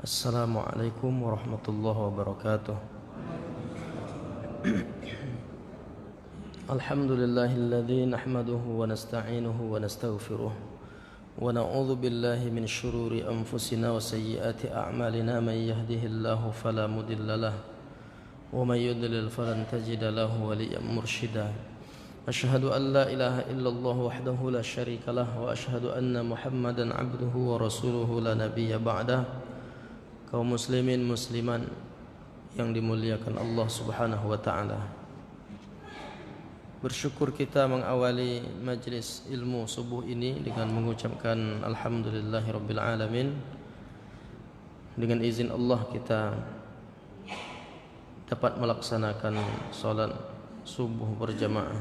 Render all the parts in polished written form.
Assalamualaikum warahmatullahi wabarakatuh. Alhamdulillahilladzi nahmaduhu wa nasta'inuhu wa nastaghfiruh wa na'udzu billahi min syururi anfusina wa sayyiati a'malina may yahdihillahu fala mudilla lahu wa may yudlil falan tajida lahu waliyyan mursyida. Asyhadu an la ilaha illallah wahdahu la syarika lah wa asyhadu anna Muhammadan 'abduhu wa rasuluhu la nabiyya ba'dah. Kaum muslimin musliman yang dimuliakan Allah Subhanahu wa taala. Bersyukur kita mengawali majlis ilmu subuh ini dengan mengucapkan alhamdulillahirabbil alamin. Dengan izin Allah kita dapat melaksanakan salat subuh berjamaah.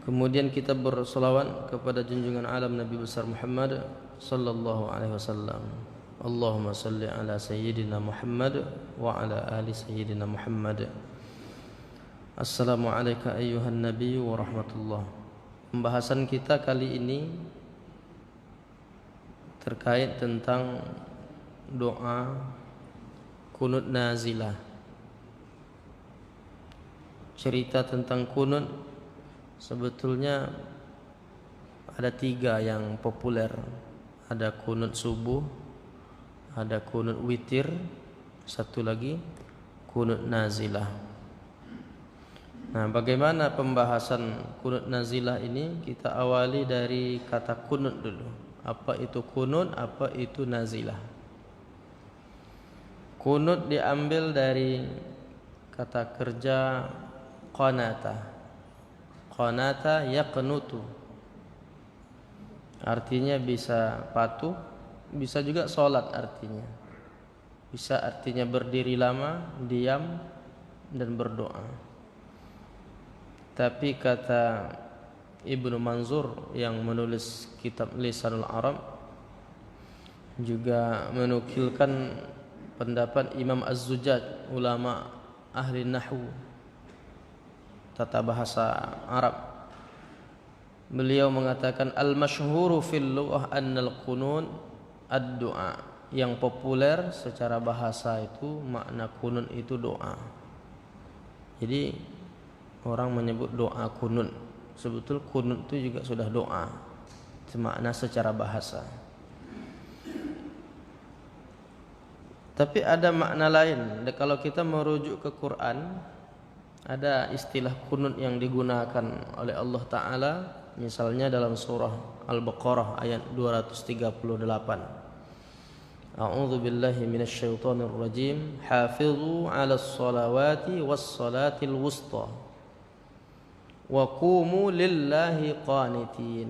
Kemudian kita berselawat kepada junjungan alam Nabi besar Muhammad sallallahu alaihi wasallam. Allahumma salli ala sayyidina Muhammad wa ala ali sayyidina Muhammad. Assalamu alayka ayyuhan nabiy wa rahmatullah. Pembahasan kita kali ini terkait tentang doa kunut nazilah. Cerita tentang kunut sebetulnya ada 3 yang populer. Ada kunut subuh, ada kunut witir, satu lagi kunut nazilah. Nah, bagaimana pembahasan kunut nazilah ini? Kita awali dari kata kunut dulu. Apa itu kunut? Apa itu nazilah? Kunut diambil dari kata kerja qanata. Qanata yaqnutu. Artinya bisa patuh, bisa juga sholat artinya. Bisa artinya berdiri lama, diam, dan berdoa. Tapi kata Ibnu Manzur yang menulis kitab Lisanul Arab juga menukilkan pendapat Imam Az-Zujaj, ulama ahli nahwu, tata bahasa Arab. Beliau mengatakan al-masyhuru fil lughah annal qunun ad-du'a. Yang populer secara bahasa itu makna kunun itu doa. Jadi orang menyebut doa kunun. Sebetulnya kunun itu juga sudah doa. Itu makna secara bahasa. Tapi ada makna lain. Kalau kita merujuk ke Quran, ada istilah kunut yang digunakan oleh Allah Ta'ala. Misalnya dalam surah Al-Baqarah ayat 238. A'udzu billahi minasyaitonir rajim. Hafizu 'alas salawati was salatil wusta. Wa qumu lillahi qanitin.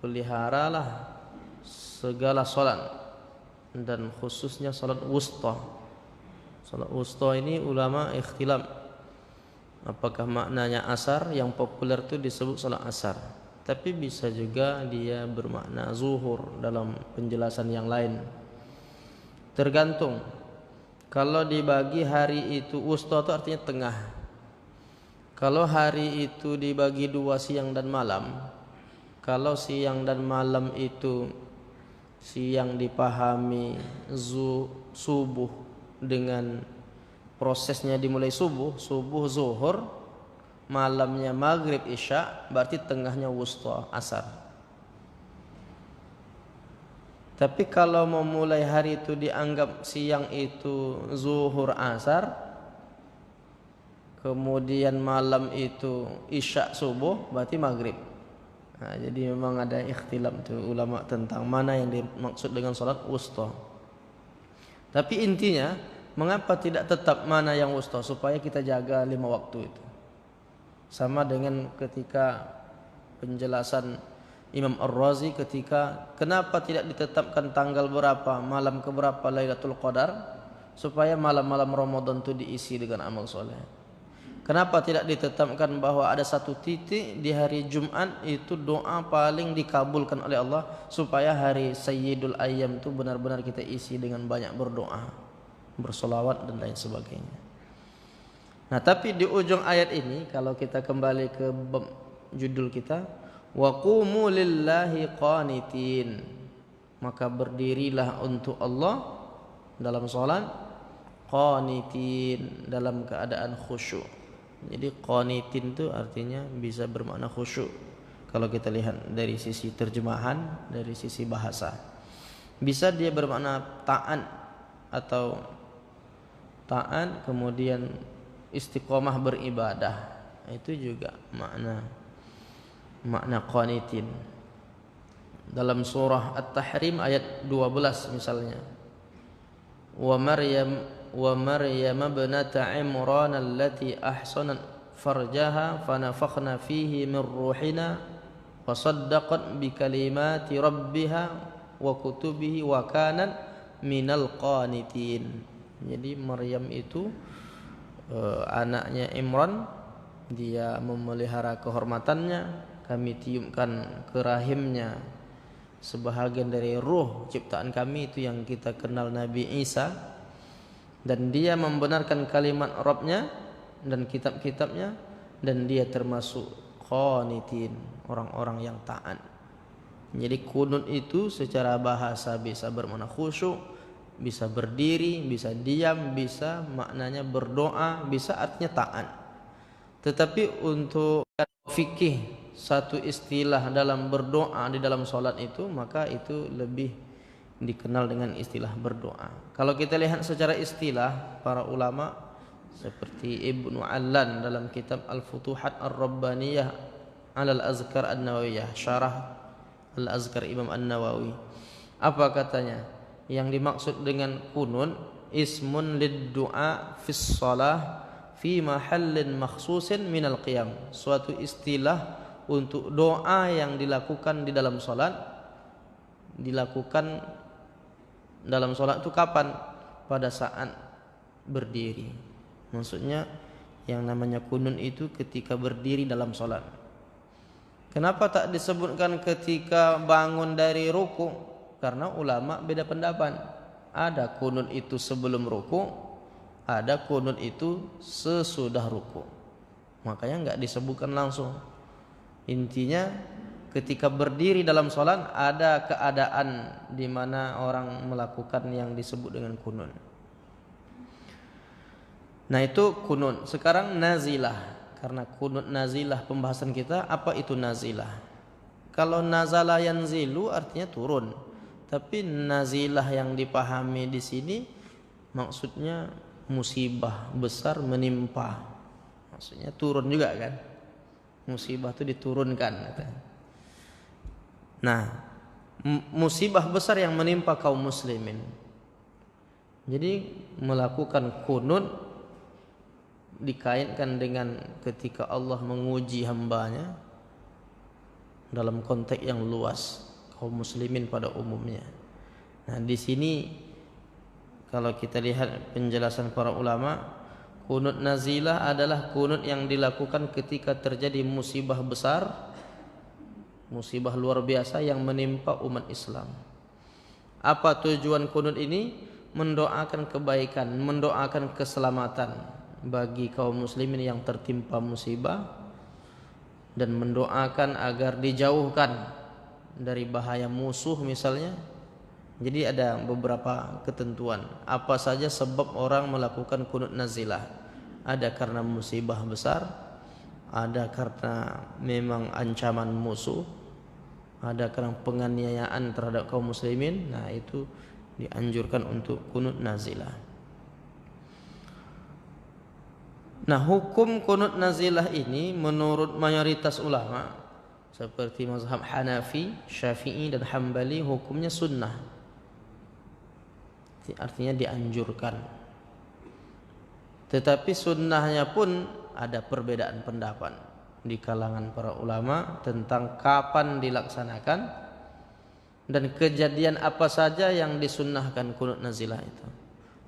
Peliharalah segala salat dan khususnya salat wusta. Salat wusta ini ulama ikhtilaf. Apakah maknanya asar? Yang populer itu disebut salat asar. Tapi bisa juga dia bermakna zuhur dalam penjelasan yang lain. Tergantung. Kalau dibagi hari itu, wusta itu artinya tengah. Kalau hari itu dibagi 2 siang dan malam, kalau siang dan malam itu siang dipahami subuh dengan prosesnya dimulai subuh zuhur, malamnya maghrib isya, berarti tengahnya wusta asar. Tapi kalau memulai hari itu dianggap siang itu zuhur asar, kemudian malam itu isya subuh, berarti maghrib. Nah, jadi memang ada ikhtilaf tuh ulama tentang mana yang dimaksud dengan salat wusta. Tapi intinya, mengapa tidak tetap mana yang wusta? Supaya kita jaga 5 waktu itu. Sama dengan ketika penjelasan Imam Ar-Razi ketika kenapa tidak ditetapkan tanggal berapa, malam keberapa Lailatul Qadar, supaya malam-malam Ramadan itu diisi dengan amal soleh. Kenapa tidak ditetapkan bahwa ada satu titik di hari Jumat itu doa paling dikabulkan oleh Allah, supaya hari Sayyidul Ayyam itu benar-benar kita isi dengan banyak berdoa, bersolawat dan lain sebagainya. Nah, tapi di ujung ayat ini kalau kita kembali ke judul kita, wa qumu lillahi qanitin. maka berdirilah untuk Allah dalam salat, qanitin, dalam keadaan khusyuk. Jadi qanitin itu artinya bisa bermakna khusyuk kalau kita lihat dari sisi terjemahan, dari sisi bahasa. Bisa dia bermakna taat atau taat kemudian istiqomah beribadah. Itu juga makna qanitin. Dalam surah At-Tahrim ayat 12 misalnya, wa Maryam ibnata Imran allati ahsanat farjaha fanafakhna fihi min ruhina wa saddaqat bi kalimati rabbiha wa kutubihi wa kanat minal qanitin. Jadi Maryam itu anaknya Imran, dia memelihara kehormatannya, kami tiupkan ke rahimnya sebahagian dari ruh ciptaan kami, itu yang kita kenal Nabi Isa, dan dia membenarkan kalimat Rabbnya dan kitab-kitabnya, dan dia termasuk qanitin, orang-orang yang taat. Jadi kunut itu secara bahasa bisa bermakna khusyuk, bisa berdiri, bisa diam, bisa maknanya berdoa, bisa artinya taat. Tetapi untuk fikih satu istilah dalam berdoa di dalam solat itu, maka itu lebih dikenal dengan istilah berdoa. Kalau kita lihat secara istilah, para ulama seperti Ibnu Allan dalam kitab Al-Futuhat Ar-Rabbaniyah Al-Azkar An-Nawawiyah, syarah Al-Azkar Imam An-Nawawi, apa katanya? Yang dimaksud dengan kunun ismun lid-du'a fis shalah fi mahallin makhsusin minal qiyam, suatu istilah untuk doa yang dilakukan di dalam salat. Dilakukan dalam salat itu kapan? Pada saat berdiri. Maksudnya yang namanya kunun itu ketika berdiri dalam salat. Kenapa tak disebutkan ketika bangun dari ruku? Karena ulama beda pendapat. Ada kunun itu sebelum ruku, ada kunun itu sesudah ruku. Makanya enggak disebutkan langsung. Intinya ketika berdiri dalam salat ada keadaan di mana orang melakukan yang disebut dengan kunun. Nah itu kunun. Sekarang nazilah. Karena kunun nazilah pembahasan kita, apa itu nazilah? Kalau nazala yanzilu artinya turun. Tapi nazilah yang dipahami di sini maksudnya musibah besar menimpa. Maksudnya turun juga kan? Musibah itu diturunkan. Nah, musibah besar yang menimpa kaum muslimin. Jadi melakukan kunut dikaitkan dengan ketika Allah menguji hambanya dalam konteks yang luas, kaum muslimin pada umumnya. Nah, di sini kalau kita lihat penjelasan para ulama, kunut nazilah adalah kunut yang dilakukan ketika terjadi musibah besar, musibah luar biasa yang menimpa umat Islam. Apa tujuan kunut ini? Mendoakan kebaikan, mendoakan keselamatan bagi kaum muslimin yang tertimpa musibah, dan mendoakan agar dijauhkan dari bahaya musuh misalnya. Jadi ada beberapa ketentuan. Apa saja sebab orang melakukan kunut nazilah? Ada karena musibah besar, ada karena memang ancaman musuh, ada karena penganiayaan terhadap kaum muslimin. Nah itu dianjurkan untuk kunut nazilah. Nah hukum kunut nazilah ini menurut mayoritas ulama seperti mazhab Hanafi, Syafi'i dan Hambali, hukumnya sunnah. Artinya dianjurkan. Tetapi sunnahnya pun ada perbedaan pendapat di kalangan para ulama tentang kapan dilaksanakan dan kejadian apa saja yang disunnahkan kunut nazilah itu.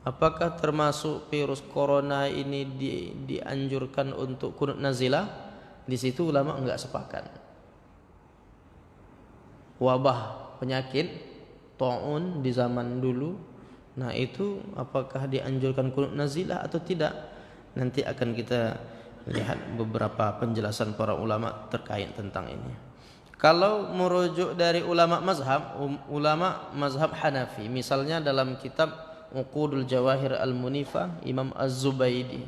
Apakah termasuk virus corona ini dianjurkan untuk kunut nazilah? Di situ ulama enggak sepakat. Wabah penyakit taun di zaman dulu, nah itu apakah dianjurkan kunut nazilah atau tidak? Nanti akan kita lihat beberapa penjelasan para ulama terkait tentang ini. Kalau merujuk dari ulama mazhab Hanafi, misalnya dalam kitab Uqudul Jawahir Al-Munifah Imam Az-Zubaidi,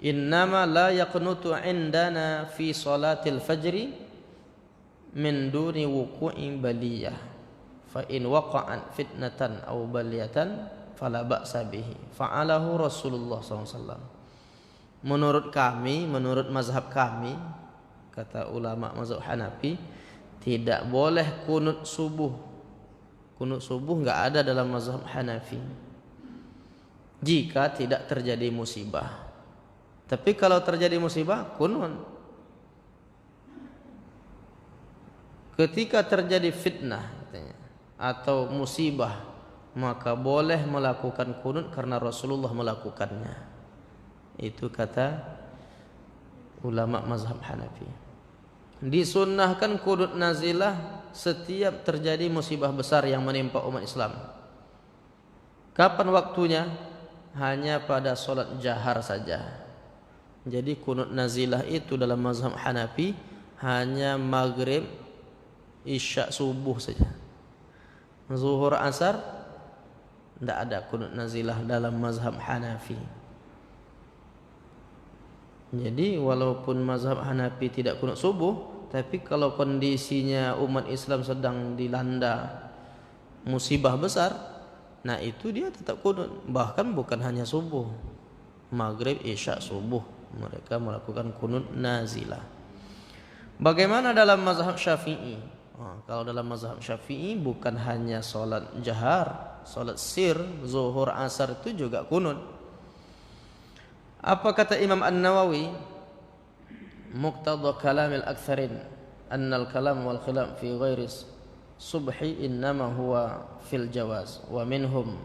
innama la yaqnutu indana fi salatil fajri min duni wuqu'i baliyah fa in waqa'at fitnatan aw baliyatan fala ba'sa bihi fa'alahu Rasulullah SAW. Menurut kami, menurut mazhab kami, kata ulama mazhab Hanafi, tidak boleh kunut subuh. Kunut subuh enggak ada dalam mazhab Hanafi jika tidak terjadi musibah. Tapi kalau terjadi musibah, kunut. Ketika terjadi fitnah atau musibah, maka boleh melakukan kunut karena Rasulullah melakukannya. Itu kata ulama mazhab Hanafi. Disunnahkan kunut nazilah setiap terjadi musibah besar yang menimpa umat Islam. Kapan waktunya? Hanya pada solat jahar saja. Jadi kunut nazilah itu dalam mazhab Hanafi hanya maghrib, isya, subuh saja. Zuhur, asar tidak ada kunut nazilah dalam mazhab Hanafi. Jadi walaupun mazhab Hanafi tidak kunut subuh, tapi kalau kondisinya umat Islam sedang dilanda musibah besar, nah itu dia tetap kunut. Bahkan bukan hanya subuh, maghrib, isya, subuh mereka melakukan kunut nazilah. Bagaimana dalam mazhab Syafi'i? Kalau dalam mazhab Syafi'i bukan hanya solat jahar, solat sir, zuhur, asar itu juga kunut. Apa kata Imam An-Nawawi? Muqtada kalamil aktsarin annal kalam wal khilaf fi ghairi subhi innama huwa fil jawaz wa minhum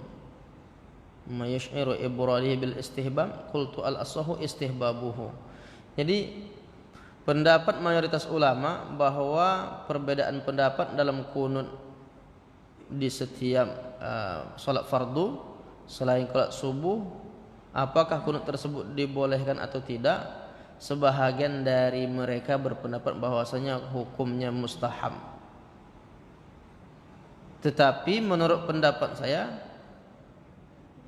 ma yash'iru ibrali bil istihbab qultu al asahu istihbabuhu. Jadi pendapat mayoritas ulama bahwa perbedaan pendapat dalam kunut di setiap salat fardu selain salat subuh, apakah kunut tersebut dibolehkan atau tidak? Sebahagian dari mereka berpendapat bahwasanya hukumnya mustahab. Tetapi menurut pendapat saya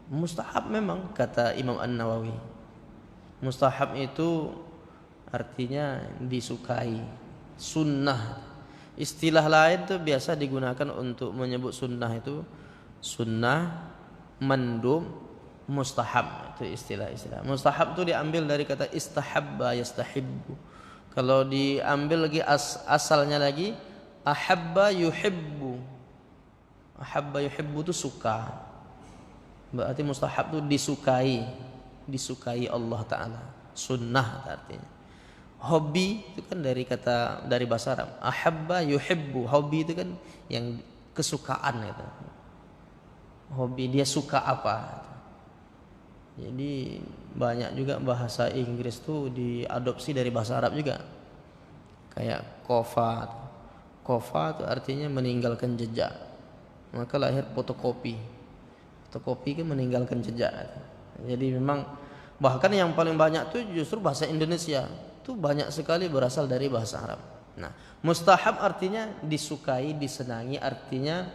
mustahab memang, kata Imam An-Nawawi. Mustahab itu artinya disukai, sunnah. Istilah lain itu biasa digunakan untuk menyebut sunnah itu sunnah, mandub, mustahab. Itu istilah-istilah. Mustahab itu diambil dari kata istahabba yastahibbu. Kalau diambil lagi asalnya lagi ahabba yuhibbu. Ahabba yuhibbu itu suka. Berarti mustahab itu disukai Allah Ta'ala. Sunnah artinya. Hobi itu kan dari bahasa Arab. Ahabba yuhibbu. Hobi itu kan yang kesukaan gitu. Hobi dia suka apa? Jadi banyak juga bahasa Inggris tuh diadopsi dari bahasa Arab juga. Kayak kofa. Kofa itu artinya meninggalkan jejak. Maka lahir fotokopi. Fotokopi kan meninggalkan jejak. Jadi memang bahkan yang paling banyak tuh justru bahasa Indonesia. Itu banyak sekali berasal dari bahasa Arab. Nah, mustahab artinya disukai, disenangi, artinya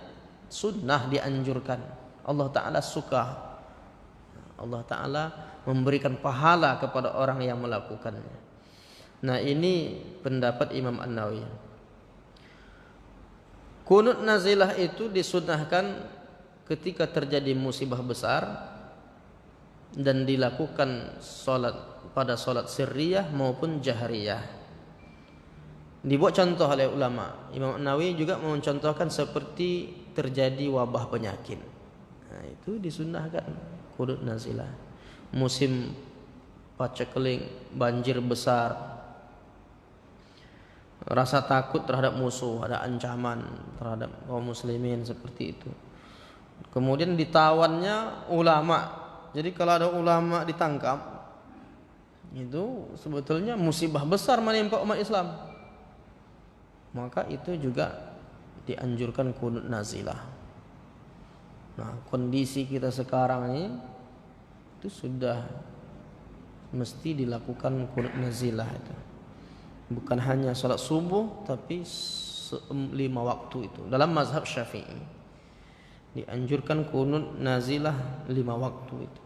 sunnah, dianjurkan. Allah Ta'ala suka. Allah Ta'ala memberikan pahala kepada orang yang melakukannya. Nah, ini pendapat Imam An-Nawawi. Kunut nazilah itu disunnahkan ketika terjadi musibah besar dan dilakukan pada solat sirriyah maupun jahriyah. Dibuat contoh oleh ulama. Imam An-Nawawi juga mencontohkan seperti terjadi wabah penyakit. Nah, itu disunnahkan kunut nazilah. Musim paceklik, banjir besar, rasa takut terhadap musuh, ada ancaman terhadap kaum muslimin seperti itu. Kemudian ditawannya ulama. Jadi kalau ada ulama ditangkap, itu sebetulnya musibah besar menimpa umat Islam. Maka itu juga dianjurkan kunut nazilah. Nah, kondisi kita sekarang ini itu sudah mesti dilakukan kunut nazilah itu. Bukan hanya salat subuh, tapi 5 waktu itu. Dalam mazhab Syafi'i dianjurkan kunut nazilah 5 waktu itu.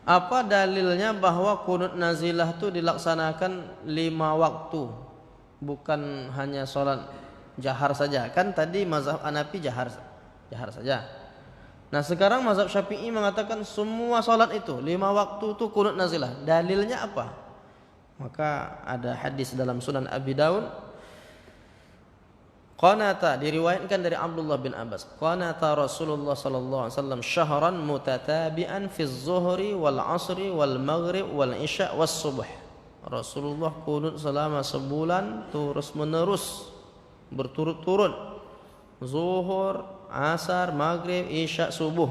Apa dalilnya bahwa kunut nazilah itu dilaksanakan 5 waktu, bukan hanya sholat jahar saja? Kan tadi mazhab Hanafi jahar saja. Nah sekarang mazhab Syafi'i mengatakan semua sholat itu 5 waktu itu kunut nazilah. Dalilnya apa? Maka ada hadis dalam Sunan Abi Daud, qanata, diriwayatkan dari Abdullah bin Abbas, qanata Rasulullah sallallahu alaihi wasallam syahran mutatabi'an fi zuhri wal asri wal maghrib wal isya was subuh. Rasulullah kunut selama sebulan terus menerus berturut-turut, zuhur, asar, maghrib, isya, subuh.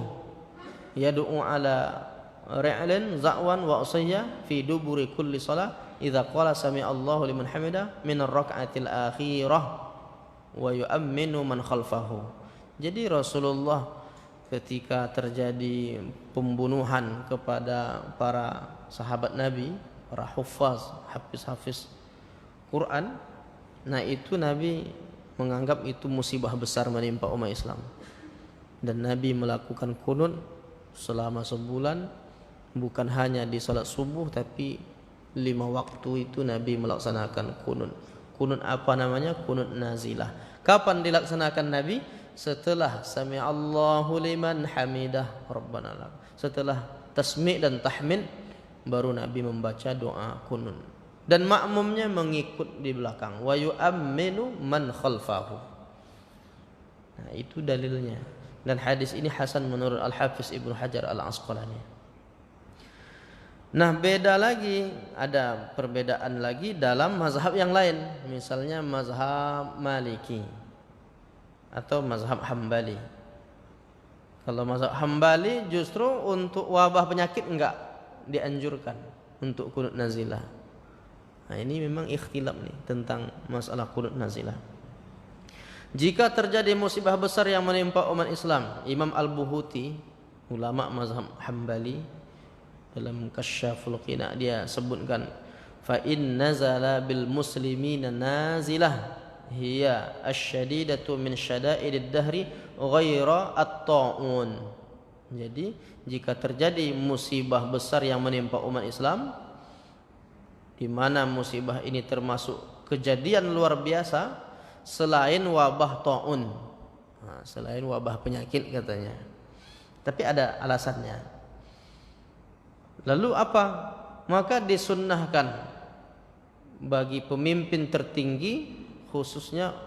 Yad'u ala ri'lin za'wan wa usayya fi duburi kulli salah idza qala sami Allahu liman hamidah min ar-rak'atil akhirah wa yu'minu man khalfahu. Jadi Rasulullah ketika terjadi pembunuhan kepada para sahabat Nabi, para huffaz, hafiz Quran, nah itu Nabi menganggap itu musibah besar menimpa umat Islam, dan Nabi melakukan kunut selama sebulan, bukan hanya di salat subuh tapi 5 waktu itu Nabi melaksanakan kunut. Kunut apa namanya? Kunut nazilah. Kapan dilaksanakan Nabi? Setelah sami Allahu liman hamidah rabbana lak. Setelah tasmi' dan tahmid baru Nabi membaca doa kunut, dan makmumnya mengikut di belakang. Wa yu'minu man khalfahu. Nah, itu dalilnya. Dan hadis ini hasan menurut Al-Hafiz Ibnu Hajar Al-Asqalani. Nah, beda lagi, ada perbedaan lagi dalam mazhab yang lain. Misalnya mazhab Maliki atau mazhab Hambali. Kalau mazhab Hambali justru untuk wabah penyakit enggak dianjurkan untuk kunut nazilah. Nah, ini memang ikhtilaf nih tentang masalah kunut nazilah. Jika terjadi musibah besar yang menimpa umat Islam, Imam Al-Buhuti, ulama mazhab Hambali, dalam Kasyaful Qina dia sebutkan, fa in nazala bil muslimina nazilah hiya asyadidatu min syada'idid dahri ghaira at-ta'un. Jadi jika terjadi musibah besar yang menimpa umat Islam, di mana musibah ini termasuk kejadian luar biasa selain wabah ta'un, selain wabah penyakit katanya. Tapi ada alasannya. Lalu apa? Maka disunnahkan bagi pemimpin tertinggi khususnya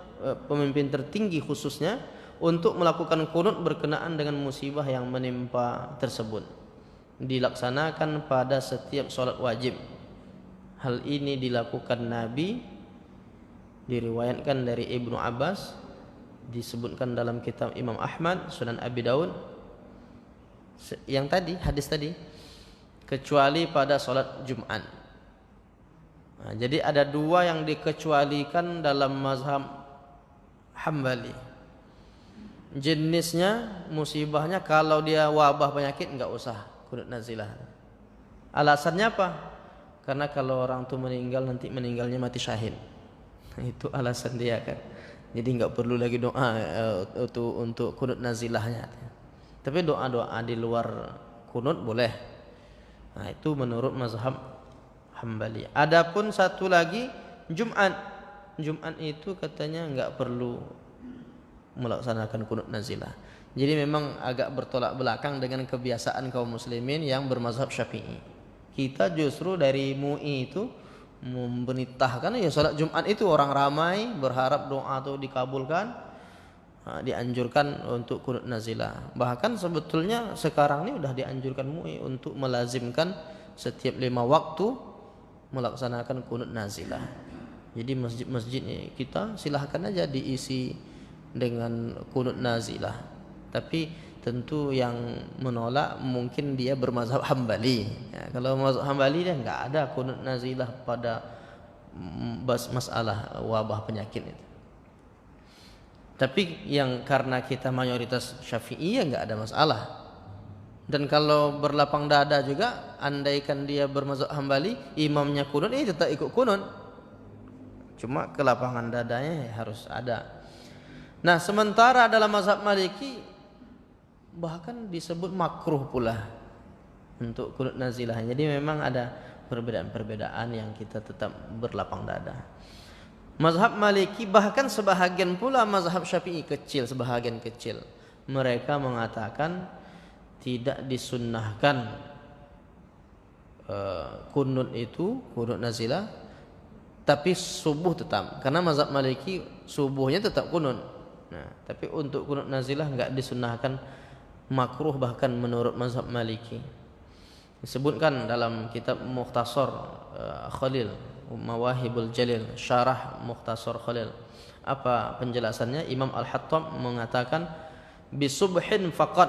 untuk melakukan kunut berkenaan dengan musibah yang menimpa tersebut. Dilaksanakan pada setiap sholat wajib. Hal ini dilakukan Nabi, diriwayatkan dari Ibnu Abbas, disebutkan dalam kitab Imam Ahmad, Sunan Abi Daud, yang tadi, hadis tadi, kecuali pada sholat Jum'at. Nah, jadi ada 2 yang dikecualikan dalam mazhab Hambali. Jenisnya, musibahnya kalau dia wabah penyakit enggak usah kunut nazilah. Alasannya apa? Karena kalau orang itu meninggal, nanti meninggalnya mati syahid. Itu alasan dia kan. Jadi enggak perlu lagi doa untuk kunut nazilahnya. Tapi doa-doa di luar kunut boleh. Nah, itu menurut mazhab Hambali. Adapun satu lagi Jum'at. Jum'at itu katanya enggak perlu melaksanakan kunut nazilah. Jadi memang agak bertolak belakang dengan kebiasaan kaum muslimin yang bermazhab Syafi'i. Kita justru dari MUI itu memberitakan ya salat Jumat itu orang ramai berharap doa itu dikabulkan. Dianjurkan untuk kunut nazilah. Bahkan sebetulnya sekarang ini sudah dianjurkan MUI untuk melazimkan setiap 5 waktu melaksanakan kunut nazilah. Jadi masjid-masjid kita silahkan aja diisi dengan kunut nazilah. Tapi tentu yang menolak mungkin dia bermazhab Hambali. Ya, kalau mazhab Hambali dia enggak ada kunut nazilah pada masalah wabah penyakit itu. Tapi yang karena kita mayoritas Syafi'i ya enggak ada masalah. Dan kalau berlapang dada juga, andaikan dia bermazhab Hambali, imamnya kunut tetap ikut kunut. cuma kelapangan dadanya harus ada. Nah, sementara dalam mazhab Maliki bahkan disebut makruh pula untuk kunut nazilah. Jadi memang ada perbedaan-perbedaan yang kita tetap berlapang dada. Mazhab Maliki bahkan sebahagian pula mazhab Syafi'i kecil, sebahagian kecil, mereka mengatakan tidak disunnahkan kunut itu, kunut nazilah, tapi subuh tetap. Karena mazhab Maliki subuhnya tetap kunut. Nah, tapi untuk kunut nazilah enggak disunnahkan, makruh bahkan menurut mazhab Maliki. Disebutkan dalam kitab Mukhtasar Khalil, Mawahibul Jalil, syarah Mukhtasar Khalil. Apa penjelasannya? Imam Al-Hattab mengatakan bisubhin faqat,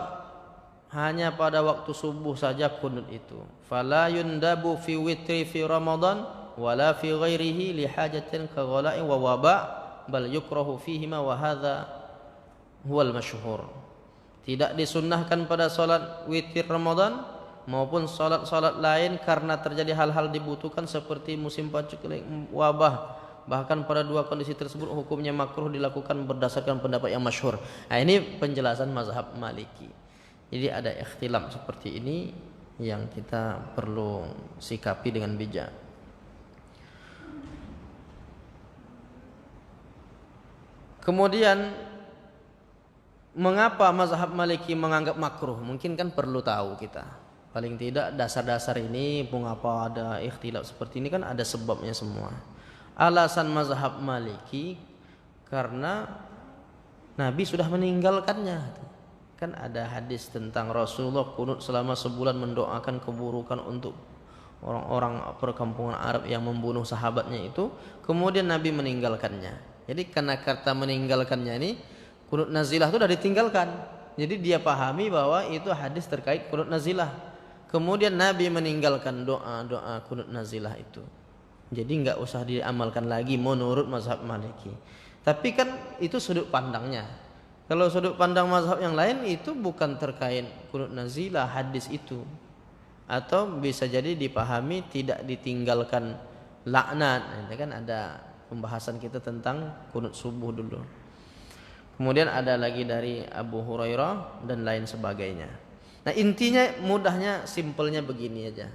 hanya pada waktu subuh saja kunut itu. Fala yundabu fi witri fi Ramadan wala fi ghairihi li hajatin ka ghala'i wa waba' bal yukrahu fihima wa hadza huwal masyhur. Tidak disunnahkan pada salat witir Ramadan maupun salat-salat lain karena terjadi hal-hal dibutuhkan seperti musim paceklik, wabah. Bahkan pada dua kondisi tersebut hukumnya makruh dilakukan berdasarkan pendapat yang masyhur. Nah, ini penjelasan mazhab Maliki. Jadi ada ikhtilaf seperti ini yang kita perlu sikapi dengan bijak. Kemudian mengapa mazhab Maliki menganggap makruh? Mungkin kan perlu tahu kita. Paling tidak dasar-dasar ini, mengapa ada ikhtilaf seperti ini kan ada sebabnya semua. Alasan mazhab Maliki karena Nabi sudah meninggalkannya. Kan ada hadis tentang Rasulullah kunut selama sebulan mendoakan keburukan untuk orang-orang perkampungan Arab yang membunuh sahabatnya itu. Kemudian Nabi meninggalkannya. Jadi karena kata meninggalkannya ini, kunut nazilah itu sudah ditinggalkan. Jadi dia pahami bahwa itu hadis terkait kunut nazilah. Kemudian Nabi meninggalkan doa-doa kunut nazilah itu. Jadi enggak usah diamalkan lagi menurut mazhab Maliki. Tapi kan itu sudut pandangnya. Kalau sudut pandang mazhab yang lain itu bukan terkait kunut nazilah hadis itu. Atau bisa jadi dipahami tidak ditinggalkan laknat. Ini kan ada pembahasan kita tentang kunut subuh dulu. Kemudian ada lagi dari Abu Hurairah dan lain sebagainya. Nah, intinya mudahnya, simpelnya begini aja.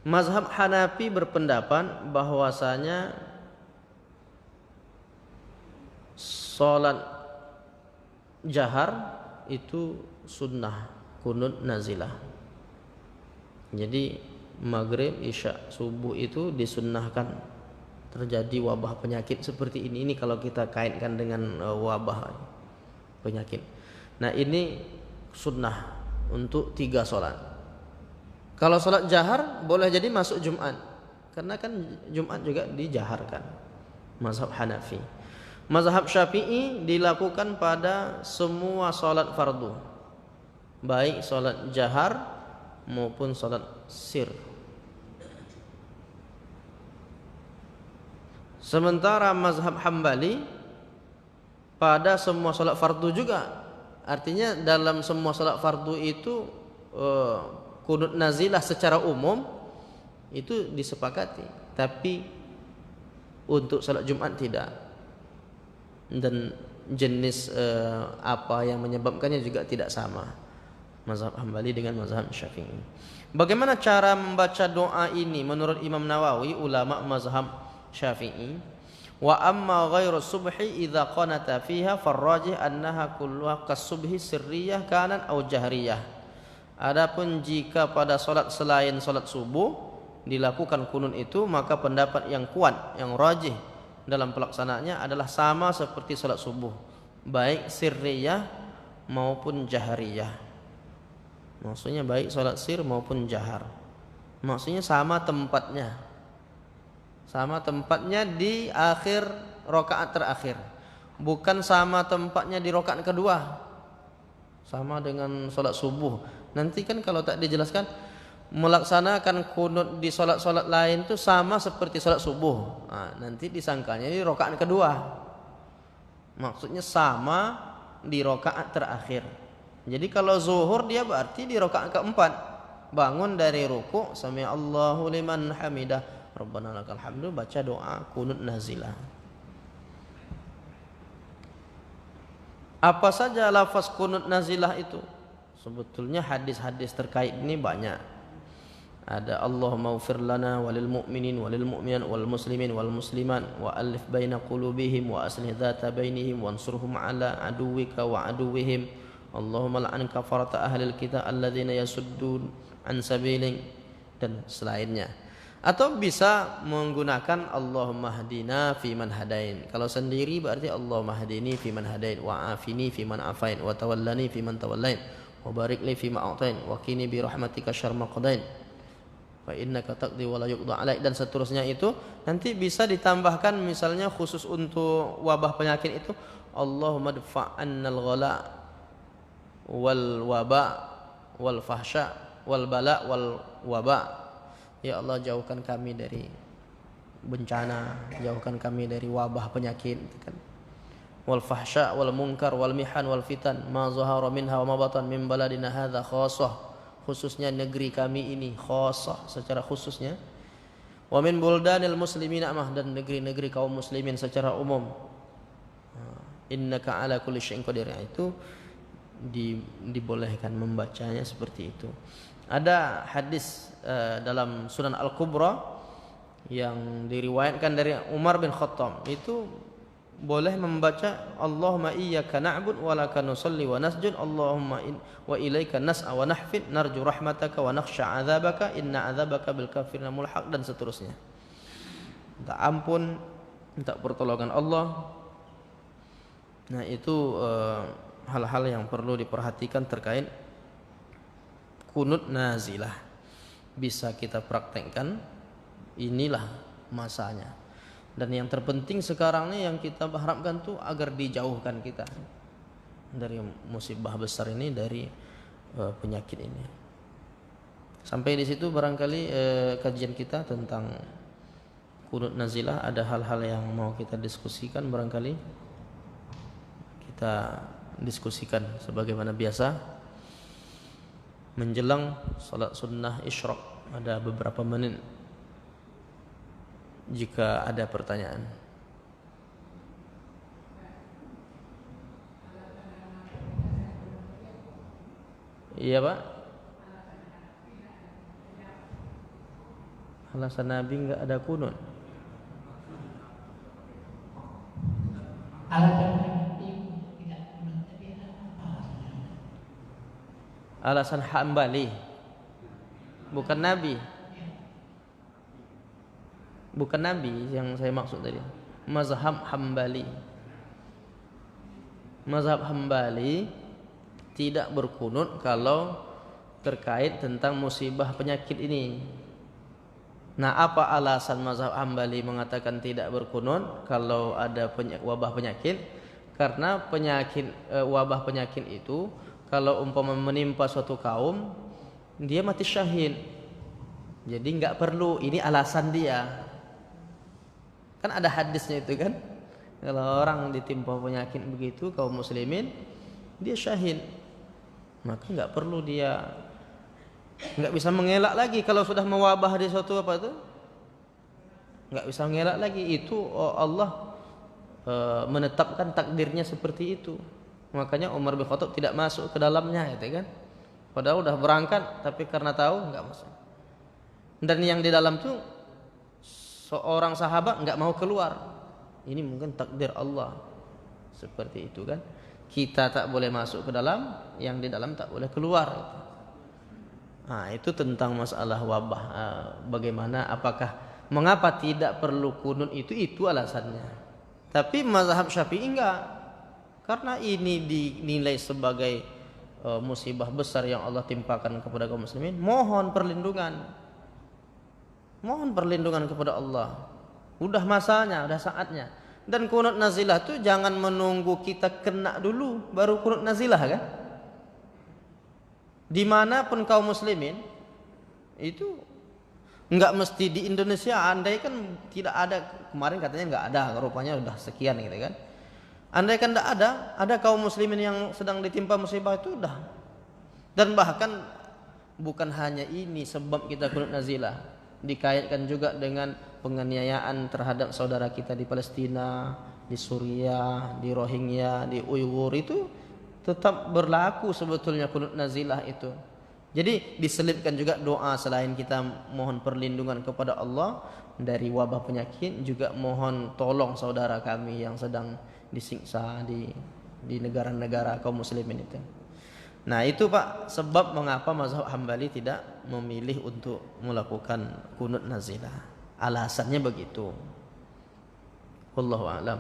Mazhab Hanafi berpendapat bahwasanya salat jahar itu sunnah kunut nazilah. Jadi maghrib, isya, subuh itu disunnahkan. Terjadi wabah penyakit seperti ini kalau kita kaitkan dengan wabah penyakit. Nah, ini sunnah untuk 3 salat. Kalau salat jahar boleh jadi masuk Jumat, karena kan Jumat juga dijaharkan. Mazhab Hanafi. Mazhab Syafi'i dilakukan pada semua salat fardu, baik salat jahar maupun salat sir. Sementara mazhab Hambali pada semua salat fardu juga. Artinya dalam semua salat fardu itu kunut nazilah secara umum itu disepakati, tapi untuk salat Jumat tidak. Dan jenis apa yang menyebabkannya juga tidak sama mazhab Hambali dengan mazhab Syafi'i. Bagaimana cara membaca doa ini menurut Imam Nawawi, ulama mazhab Syafi'i? Wa amma ghairu subhi idza qanata fiha farrajih annaha kulluha kasubhi sirriyah kanan au jahriyah. Adapun jika pada salat selain salat subuh dilakukan kunut itu, maka pendapat yang kuat, yang rajih dalam pelaksanaannya adalah sama seperti salat subuh, baik sirriyah maupun jahriyah. Maksudnya baik salat sir maupun jahar. Maksudnya sama tempatnya. Sama tempatnya di akhir rakaat terakhir, bukan sama tempatnya di rakaat kedua. Sama dengan salat subuh. Nanti kan kalau tak dijelaskan, melaksanakan kunut di salat-salat lain itu sama seperti salat subuh. Nah, nanti disangkanya di rakaat kedua. Maksudnya sama di rakaat terakhir. Jadi kalau zuhur dia berarti di rakaat keempat. Bangun dari ruku', sami Allahu liman hamidah. Rabbana lakal hamdu, baca doa kunut nazilah. Apa saja lafaz kunut nazilah itu? Sebetulnya hadis-hadis terkait ini banyak. Ada Allahumma ighfir lana walil mu'minin walil mu'minat wal muslimin wal muslimat wa alif baina qulubihim wa aslih dzata bainihim wansurhum ala aduwika wa aduwwihim. Allahumma la'an kafarata ahlil kitab alladzina yasuddun an sabilik, dan selainnya. Atau bisa menggunakan Allahumma hdina fi man hadain. Kalau sendiri berarti Allahumma hdini fi man hadain wa afini fi man afain wa tawallani fi man tawallain wa barik li fi ma a'tain wa qini bi rahmatika syarra ma qadain fa innaka taqdi wa la yuqda alaik, dan seterusnya. Itu nanti bisa ditambahkan misalnya khusus untuk wabah penyakit itu Allahumma dfa'annal ghala wal waba wal fahsya wal bala wal waba. Ya Allah, jauhkan kami dari bencana, jauhkan kami dari wabah penyakit, kan. Wal fahsya wal munkar wal mihan wal fitan ma zahara minha wa ma batan min baladina hadza khassah, khususnya negeri kami ini, khassah secara khususnya. Wa min buldanil muslimin amah, dan negeri-negeri kaum muslimin secara umum. Innaka ala kulli syai'in qadir. Itu dibolehkan membacanya seperti itu. Ada hadis dalam Sunan Al-Kubra yang diriwayatkan dari Umar bin Khattab, itu boleh membaca Allahumma iyyaka na'bud wa laka nusalli wa nasjud Allahumma wa ilaika nas'a wa nahfid narju rahmataka wa nakhsha 'adzabaka inna 'adzabaka bil kafirina mulhaq, dan seterusnya. Minta ampun, minta pertolongan Allah. Nah, itu hal-hal yang perlu diperhatikan terkait kunut nazilah. Bisa kita praktekkan, inilah masanya. Dan yang terpenting sekarang ini yang kita harapkan tuh agar dijauhkan kita dari musibah besar ini, dari penyakit ini. Sampai di situ barangkali kajian kita tentang kunut nazilah. Ada hal-hal yang mau kita diskusikan, barangkali kita diskusikan sebagaimana biasa. Menjelang salat sunnah isyraq ada beberapa menit, jika ada pertanyaan. Iya Pak, alasan Nabi enggak ada kunut. Alasan Hambali, bukan Nabi. Bukan Nabi yang saya maksud tadi. Mazhab Hambali. Mazhab Hambali tidak berkunut kalau terkait tentang musibah penyakit ini. Nah, apa alasan mazhab Hambali mengatakan tidak berkunut kalau ada wabah penyakit? Karena wabah penyakit itu kalau umpama menimpa suatu kaum, dia mati syahid. Jadi enggak perlu, ini alasan dia. Kan ada hadisnya itu kan. Kalau orang ditimpa penyakit begitu kaum muslimin, dia syahid. Maka enggak perlu dia, enggak bisa mengelak lagi kalau sudah mewabah di suatu apa itu. Enggak bisa mengelak lagi, itu Allah menetapkan takdirnya seperti itu. Makanya Umar bin Khattab tidak masuk ke dalamnya, gitu kan. Padahal udah berangkat, tapi karena tahu enggak masuk. Dan yang di dalam tuh seorang sahabat enggak mau keluar. Ini mungkin takdir Allah. Seperti itu kan. Kita tak boleh masuk ke dalam, yang di dalam tak boleh keluar. Nah, itu tentang masalah wabah. Bagaimana, mengapa tidak perlu kunut itu alasannya. Tapi mazhab Syafi'i enggak. Karena ini dinilai sebagai musibah besar yang Allah timpakan kepada kaum muslimin, mohon perlindungan kepada Allah. Udah masanya, udah saatnya. Dan kunut nazilah itu jangan menunggu kita kena dulu baru kunut nazilah kan. Dimanapun kaum muslimin itu, enggak mesti di Indonesia. Andai kan tidak ada, kemarin katanya enggak ada, rupanya udah sekian gitu kan. Andai kan tidak ada kaum muslimin yang sedang ditimpa musibah itu udah. Dan bahkan bukan hanya ini sebab kita kunut nazilah, dikaitkan juga dengan penganiayaan terhadap saudara kita di Palestina, di Suriah, di Rohingya, di Uighur, itu tetap berlaku sebetulnya kunut nazilah itu. Jadi diselipkan juga doa, selain kita mohon perlindungan kepada Allah dari wabah penyakit, juga mohon tolong saudara kami yang sedang disiksa di negara-negara kaum muslimin itu. Nah itu Pak, sebab mengapa mazhab Hambali tidak memilih untuk melakukan kunut nazilah. Alasannya begitu. Wallahu a'lam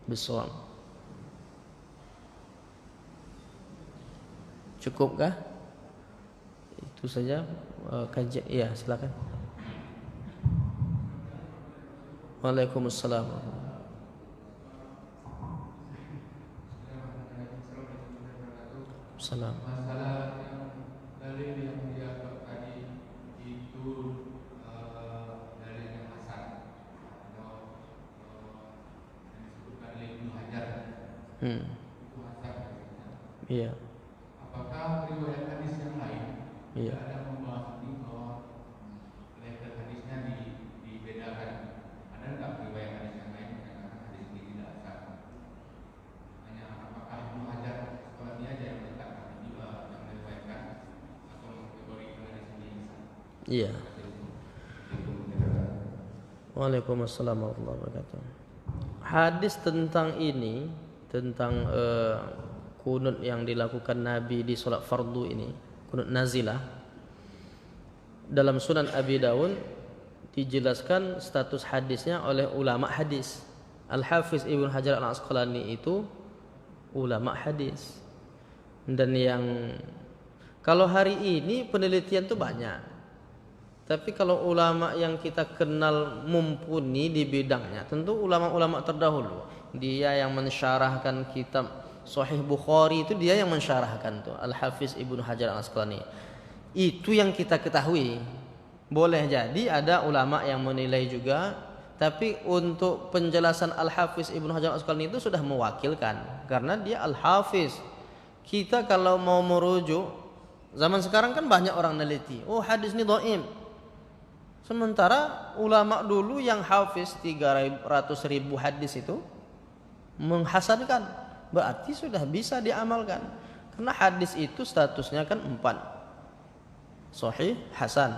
bishawab. Cukupkah? Itu saja kajian. Iya, silakan. Waalaikumsalam. Salam. Masalah yang dalil yang dia tadi itu dalil yang hasan atau yang disebutkan oleh Ibnu Hajar itu hasan. Iya. Apakah riwayat hadis yang lain Iya. ada membahas ini bahwa level hadisnya dibedakan? Ada nggak riwayat hadis yang lain yang mengatakan hadis ini tidak hasan? Hanya apakah Ibnu Hajar sekolah dia aja yang meletakkan juga yang meriwayatkan atau mengkategorikan hadis ini hasan? Iya. Waalaikumsalam warahmatullahi wabarakatuh. Hadis tentang ini, tentang kunut yang dilakukan Nabi di sholat fardu ini, kunut nazilah, dalam Sunan Abi Dawud dijelaskan status hadisnya oleh ulama hadis. Al-Hafiz Ibnu Hajar Al-Asqalani itu ulama hadis. Dan yang kalau hari ini penelitian itu banyak, tapi kalau ulama yang kita kenal mumpuni di bidangnya, tentu ulama-ulama terdahulu. Dia yang mensyarahkan kitab Sahih Bukhari, itu dia yang mensyarahkan tuh, Al-Hafiz Ibnu Hajar Al-Asqalani. Itu yang kita ketahui. Boleh jadi ada ulama yang menilai juga, tapi untuk penjelasan Al-Hafiz Ibnu Hajar Al-Asqalani itu sudah mewakilkan, karena dia Al-Hafiz. Kita kalau mau merujuk, zaman sekarang kan banyak orang neliti, oh hadis ini dhaif. Sementara ulama dulu yang hafiz 300.000 hadis itu menghasankan, berarti sudah bisa diamalkan. Karena hadis itu statusnya kan 4, sahih, hasan.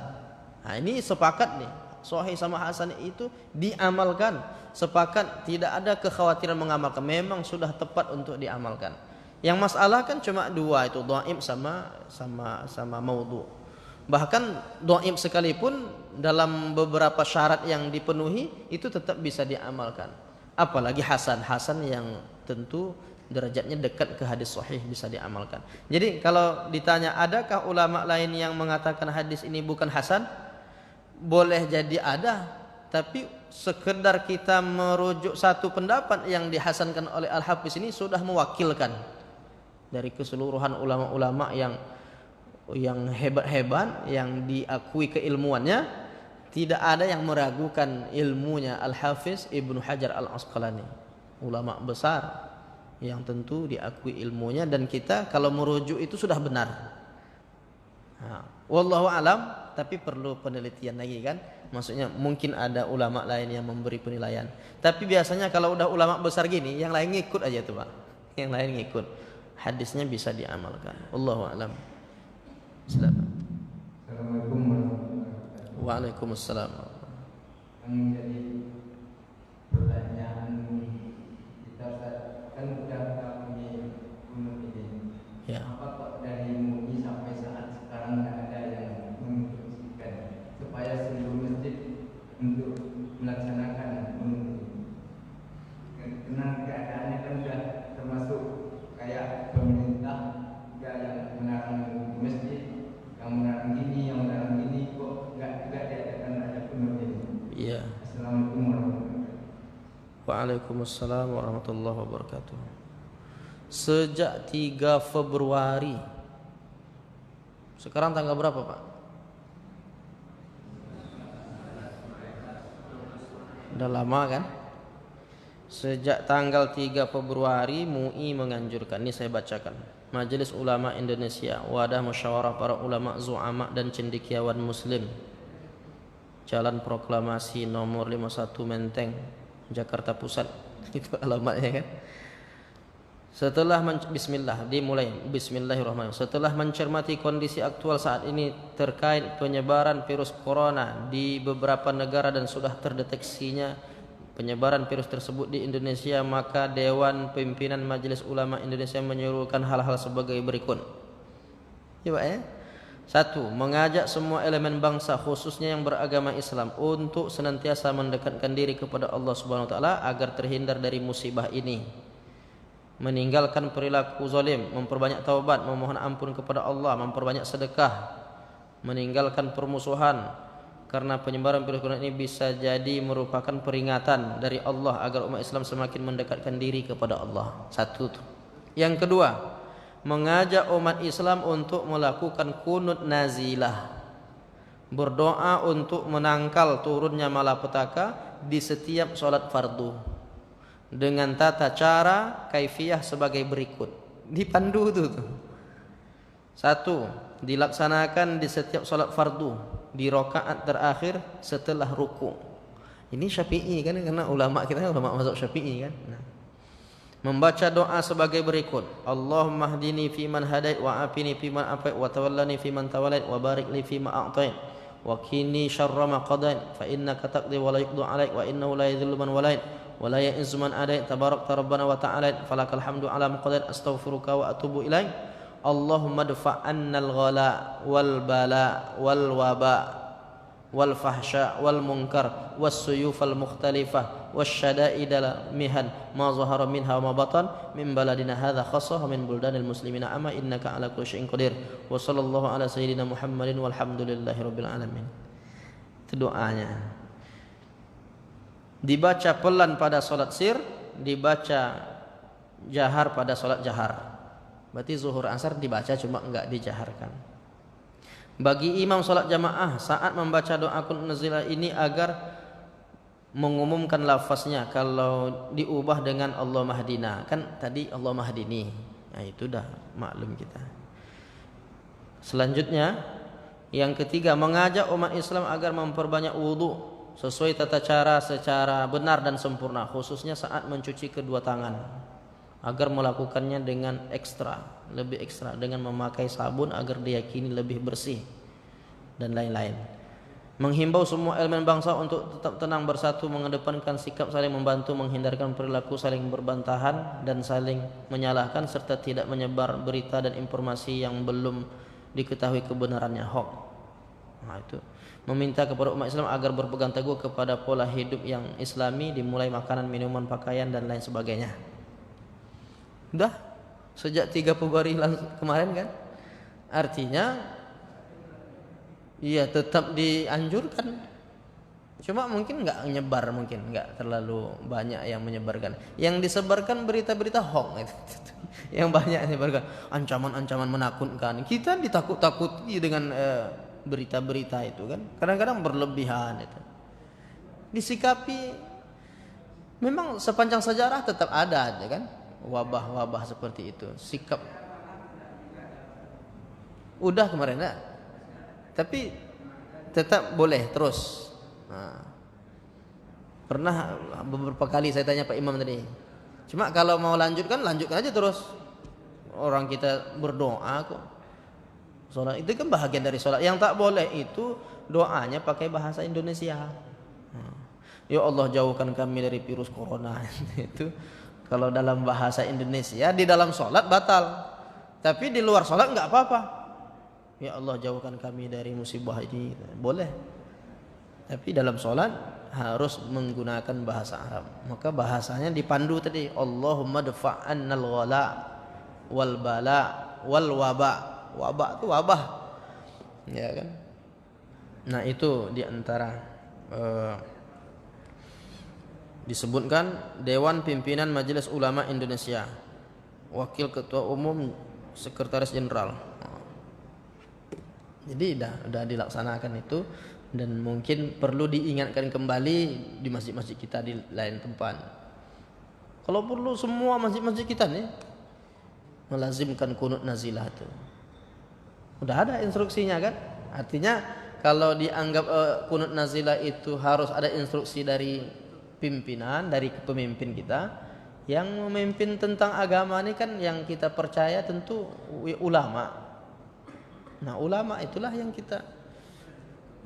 Nah ini sepakat nih, sahih sama hasan itu diamalkan. Sepakat, tidak ada kekhawatiran mengamalkan, memang sudah tepat untuk diamalkan. Yang masalah kan cuma 2 itu, dhaif sama maudhu. Bahkan dhaif sekalipun dalam beberapa syarat yang dipenuhi itu tetap bisa diamalkan. Apalagi hasan yang tentu derajatnya dekat ke hadis sahih, bisa diamalkan. Jadi kalau ditanya adakah ulama lain yang mengatakan hadis ini bukan hasan? Boleh jadi ada, tapi sekedar kita merujuk satu pendapat yang dihasankan oleh Al-Hafiz ini sudah mewakilkan dari keseluruhan ulama-ulama yang hebat-hebat, yang diakui keilmuannya. Tidak ada yang meragukan ilmunya Al-Hafiz Ibnu Hajar Al-Asqalani, ulama besar yang tentu diakui ilmunya, dan kita kalau merujuk itu sudah benar. Wallahu alam, tapi perlu penelitian lagi kan. Maksudnya mungkin ada ulama lain yang memberi penilaian. Tapi biasanya kalau udah ulama besar gini, yang lain ngikut aja tuh Pak. Yang lain ngikut. Hadisnya bisa diamalkan. Wallahu alam. Silakan. Assalamualaikum warahmatullahi wabarakatuh. Waalaikumsalam. Yang menjadi pertanyaan kita kan sudah kami kunut ini. Ya. Apa kok dari MUI sampai saat sekarang tidak ada yang menginstruksikan supaya seluruh masjid untuk melaksanakan kunut ini? Karena keadaannya kan sudah termasuk kayak pemerintah juga yang melarang masjid, yang melarang gini, yang melarang gini, kok nggak diadakan ada kunut ini? Iya. Assalamualaikum warahmatullahi wabarakatuh. Waalaikumsalam warahmatullahi wabarakatuh. Sejak 3 Februari. Sekarang tanggal berapa, Pak? Udah lama kan? Sejak tanggal 3 Februari MUI menganjurkan, ini saya bacakan. Majelis Ulama Indonesia, wadah musyawarah para ulama, zu'ama dan cendekiawan muslim, Jalan Proklamasi nomor 51 Menteng, Jakarta Pusat. Itu alamatnya kan. Bismillahirrahmanirrahim. Setelah mencermati kondisi aktual saat ini terkait penyebaran virus corona di beberapa negara dan sudah terdeteksinya penyebaran virus tersebut di Indonesia, maka Dewan Pimpinan Majelis Ulama Indonesia menyuruhkan hal-hal sebagai berikut. Coba ya. 1. Mengajak semua elemen bangsa khususnya yang beragama Islam untuk senantiasa mendekatkan diri kepada Allah Subhanahu wa taala agar terhindar dari musibah ini. Meninggalkan perilaku zalim, memperbanyak taubat, memohon ampun kepada Allah, memperbanyak sedekah, meninggalkan permusuhan, karena penyebaran virus corona ini bisa jadi merupakan peringatan dari Allah agar umat Islam semakin mendekatkan diri kepada Allah. 1. Yang kedua, mengajak umat Islam untuk melakukan kunut nazilah, berdoa untuk menangkal turunnya malapetaka di setiap sholat fardu dengan tata cara kaifiyah sebagai berikut. Dipandu tuh. 1. Dilaksanakan di setiap sholat fardu di rakaat terakhir setelah ruku. Ini Syafi'i kan, karena ulama kita ulama mazhab Syafi'i kan. Nah, membaca doa sebagai berikut. Allahumma hdini fiman hadait wa afini fiman afait wa tawallani fiman tawallait wa barik li fima a'tait wa qini syarra ma qadait fa innaka taqdi wa la yuqda 'alaik wa innahu la yadhillu man walait wa la ya'izzu man adait tabarakta rabbana wa ta'ala falakal hamdu 'ala ma qadait astaghfiruka wa atubu ilaik. Allahumma dfa' 'annal ghala wal bala wal waba wal fahsya wal munkar was suyufal mukhtalifah wasyada'idal mihan ma zahara minha wa ma batan min baladina hadza khassah min buldanil muslimina amma innaka ala kulli syai'in qadir wa sallallahu ala sayyidina Muhammadin walhamdulillahi rabbil alamin. Itu doanya. Dibaca pelan pada salat sir, dibaca jahar pada salat jahar. Berarti zuhur asar dibaca cuma enggak dijaharkan. Bagi imam salat jamaah saat membaca doa kunut nazilah ini agar mengumumkan lafaznya, kalau diubah dengan Allah mahdina, kan tadi Allah mahdini. Nah, itu dah maklum kita. Selanjutnya yang ketiga, mengajak umat Islam agar memperbanyak wudu sesuai tata cara secara benar dan sempurna, khususnya saat mencuci kedua tangan, agar melakukannya dengan lebih ekstra dengan memakai sabun agar diyakini lebih bersih dan lain-lain. Menghimbau semua elemen bangsa untuk tetap tenang bersatu, mengedepankan sikap saling membantu, menghindarkan perilaku saling berbantahan dan saling menyalahkan, serta tidak menyebar berita dan informasi yang belum diketahui kebenarannya, hoax. Nah, itu meminta kepada umat Islam agar berpegang teguh kepada pola hidup yang islami, dimulai makanan, minuman, pakaian dan lain sebagainya. Udah sejak 30 hari kemarin kan, artinya iya tetap dianjurkan, cuma mungkin nggak menyebar, mungkin nggak terlalu banyak yang menyebarkan. Yang disebarkan berita-berita hoax itu. Yang banyak menyebarkan ancaman-ancaman menakutkan. Kita ditakut-takuti dengan berita-berita itu kan, kadang-kadang berlebihan itu. Disikapi, memang sepanjang sejarah tetap ada aja kan wabah-wabah seperti itu. Sikap udah kemarin ya, tapi tetap boleh terus. Nah, pernah beberapa kali saya tanya Pak Imam tadi, cuma kalau mau lanjutkan aja terus. Orang kita berdoa kok, sholat itu kan bahagian dari sholat. Yang tak boleh itu doanya pakai bahasa Indonesia. Ya Allah jauhkan kami dari virus corona. Itu kalau dalam bahasa Indonesia di dalam sholat batal, tapi di luar sholat nggak apa-apa. Ya Allah jauhkan kami dari musibah ini, boleh. Tapi dalam sholat harus menggunakan bahasa Arab. Maka bahasanya dipandu tadi, Allahumma dfa'annal ghala wal bala wal waba. Waba itu wabah, ya kan. Nah itu diantara disebutkan Dewan Pimpinan Majelis Ulama Indonesia, Wakil Ketua Umum, Sekretaris Jenderal. Jadi udah dilaksanakan itu, dan mungkin perlu diingatkan kembali di masjid-masjid kita di lain tempat. Kalau perlu semua masjid-masjid kita nih melazimkan kunut nazilah itu. Udah ada instruksinya kan? Artinya kalau dianggap kunut nazilah itu harus ada instruksi dari pimpinan, dari pemimpin kita. Yang memimpin tentang agama ini kan yang kita percaya tentu ulama. Nah, ulama itulah yang kita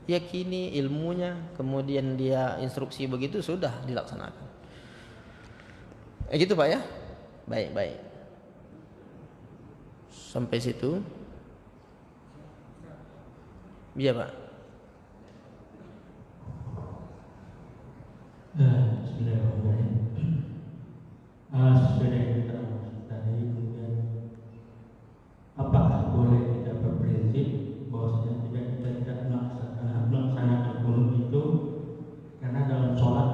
yakini ilmunya, kemudian dia instruksi begitu sudah dilaksanakan. Gitu Pak ya? Baik. Sampai situ. Iya Pak. Bismillahirrahmanirrahim. Sesuai dengan kita tadi, kemudian apakah boleh kita berprinsip bahwasanya kita tidak melaksanakan kunut itu karena dalam sholat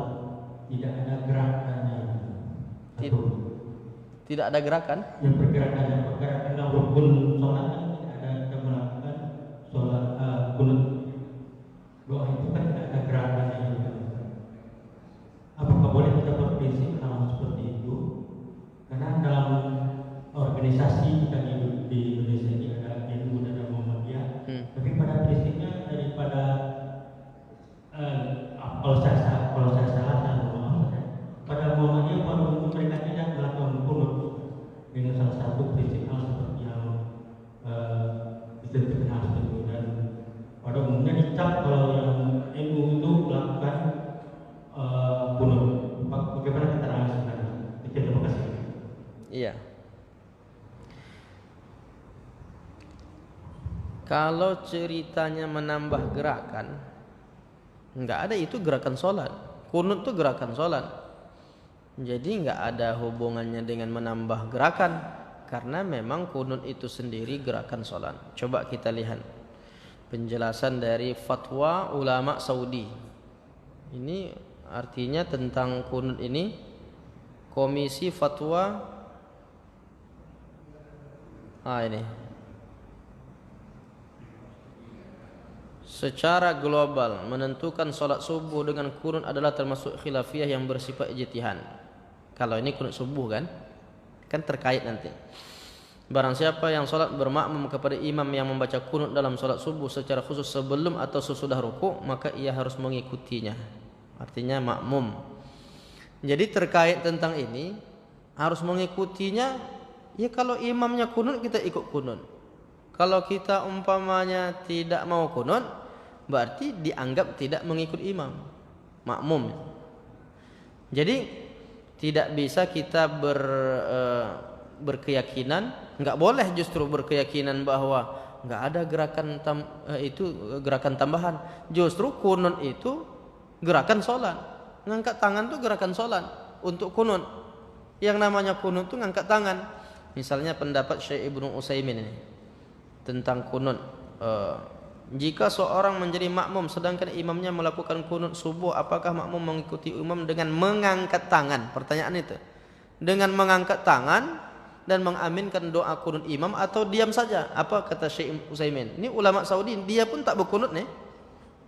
tidak ada gerakannya atau tidak ada gerakan? Yang pergerakan dalam rukun sholat kan tidak ada kita melakukan sholat kunut doa itu kan tidak ada gerakannya juga. Apakah boleh kita berprinsip hal seperti itu? Karena dalam organisasi kita di Indonesia ini ada NU dan Muhammadiyah, tapi pada prinsipnya daripada kalau saya salah pada Muhammadiyah pada umum mereka tidak melakukan kunut dengan salah satu prinsip hal seperti yang ditentukan hal seperti itu, dan pada umumnya dicap kalau yang NU itu melakukan kunut. Bagaimana keterangan sebenarnya? Terima kasih. Iya. Kalau ceritanya menambah gerakan, nggak ada, itu gerakan sholat. Kunut itu gerakan sholat. Jadi nggak ada hubungannya dengan menambah gerakan, karena memang kunut itu sendiri gerakan sholat. Coba kita lihat penjelasan dari fatwa ulama Saudi. Ini artinya tentang kunut ini, Komisi Fatwa ini secara global menentukan sholat subuh dengan kunut adalah termasuk khilafiyah yang bersifat ijtihad. Kalau ini kunut subuh kan terkait nanti. Barang siapa yang sholat bermakmum kepada imam yang membaca kunut dalam sholat subuh secara khusus sebelum atau sesudah rukuk, maka ia harus mengikutinya. Artinya makmum. Jadi terkait tentang ini harus mengikutinya. Ya kalau imamnya kunut kita ikut kunut. Kalau kita umpamanya tidak mau kunut, berarti dianggap tidak mengikut imam, makmum. Jadi tidak bisa kita berkeyakinan, nggak boleh justru berkeyakinan bahwa nggak ada gerakan itu gerakan tambahan. Justru kunut itu gerakan sholat. Ngangkat tangan itu gerakan sholat untuk kunut. Yang namanya kunut itu ngangkat tangan. Misalnya pendapat Syekh Ibnu Utsaimin ini tentang kunut. Jika seorang menjadi makmum sedangkan imamnya melakukan kunut subuh, apakah makmum mengikuti imam dengan mengangkat tangan? Pertanyaan itu. Dengan mengangkat tangan dan mengaminkan doa kunut imam atau diam saja? Apa kata Syekh Utsaimin? Ini ulama Saudi, dia pun tak berkunut nih.